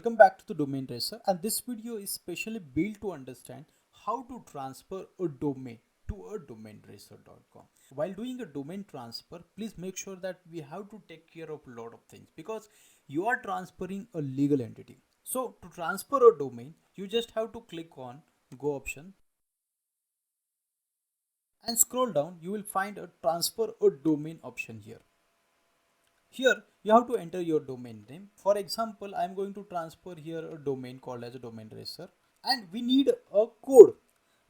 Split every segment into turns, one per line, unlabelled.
Welcome back to the DomainRacer, and this video is specially built to understand how to transfer a domain to a DomainRacer.com. While doing a domain transfer, please make sure that we have to take care of a lot of things because you are transferring a legal entity. So to transfer a domain, you just have to click on Go option and scroll down. You will find a transfer a domain option here. Here you have to enter your domain name. For example, I am going to transfer here a domain called as a DomainRacer, and we need a code.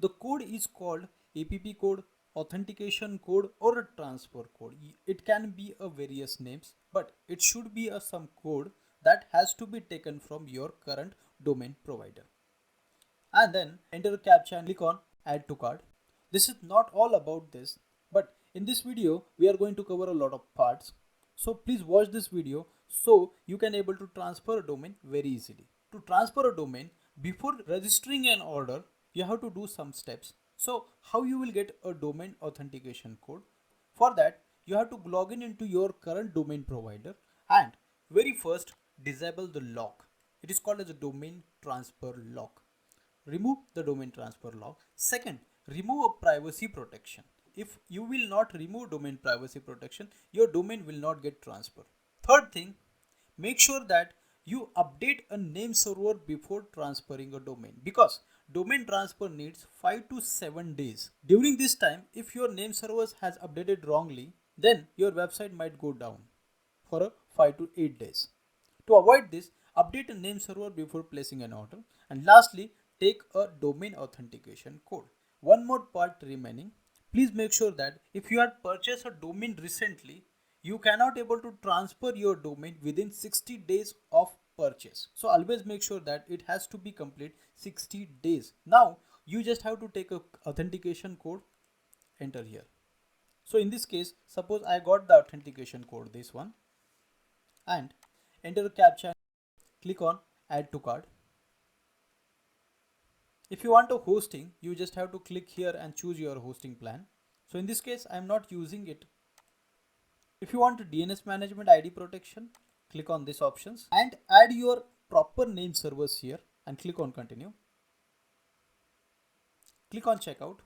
The code is called APP code, authentication code, or a transfer code. It can be a various names, but it should be some code that has to be taken from your current domain provider. And then enter a captcha and click on add to cart. This is not all about this, but in this video we are going to cover a lot of parts. So please watch this video so you can able to transfer a domain very easily. To transfer a domain, before registering an order, you have to do some steps. So how you will get a domain authentication code? For that, you have to log in into your current domain provider and very first disable the lock. It is called as a domain transfer lock. Remove the domain transfer lock. Second, remove a privacy protection. If you will not remove domain privacy protection, your domain will not get transferred. Third thing, make sure that you update a name server before transferring a domain, because domain transfer needs 5 to 7 days. During this time, if your name server has updated wrongly, then your website might go down for 5 to 8 days. To avoid this, update a name server before placing an order. And lastly, take a domain authentication code. One more part remaining. Please make sure that if you had purchased a domain recently, you cannot able to transfer your domain within 60 days of purchase. So always make sure that it has to be complete 60 days. Now you just have to take a authentication code, enter here. So in this case, suppose I got the authentication code, this one, and enter a captcha, click on add to cart. If you want a hosting, you just have to click here and choose your hosting plan. So in this case, I am not using it. If you want a DNS management ID protection, click on these options and add your proper name servers here and click on continue. Click on checkout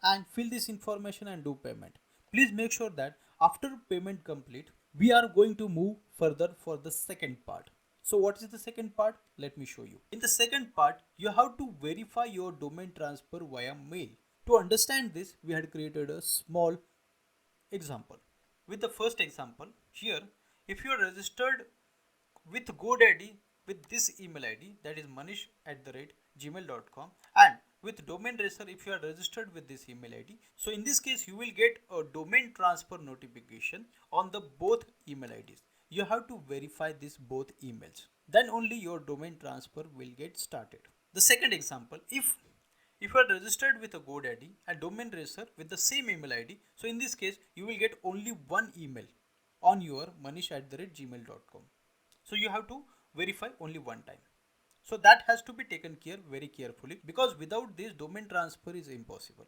and fill this information and do payment. Please make sure that after payment complete, we are going to move further for the second part. So what is the second part? Let me show you. In the second part, you have to verify your domain transfer via mail. To understand this, we had created a small example. With the first example, here, if you are registered with GoDaddy with this email ID, that is manish@gmail.com, and with DomainRacer, if you are registered with this email ID, so in this case, you will get a domain transfer notification on the both email IDs. You have to verify these both emails. Then only your domain transfer will get started. The second example, if you are registered with a GoDaddy and DomainRacer with the same email ID, so in this case, you will get only one email on your manish@gmail.com. So you have to verify only one time. So that has to be taken care very carefully, because without this, domain transfer is impossible.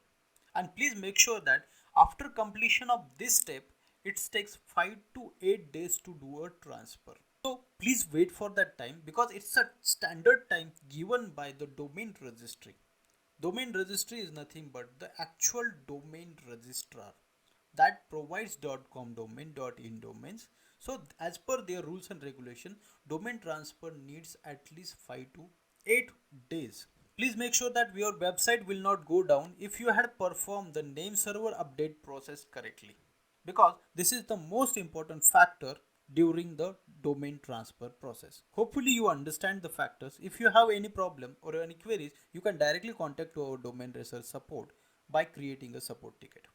And please make sure that after completion of this step, it takes 5 to 8 days to do a transfer. So please wait for that time, because it's a standard time given by the domain registry. Domain registry is nothing but the actual domain registrar that provides .com domain, .in domains. So as per their rules and regulation, domain transfer needs at least 5 to 8 days. Please make sure that your website will not go down if you had performed the name server update process correctly, because this is the most important factor during the domain transfer process. Hopefully you understand the factors. If you have any problem or any queries, you can directly contact our DomainRacer support by creating a support ticket.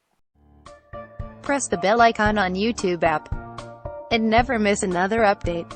Press the bell icon on YouTube app and never miss another update.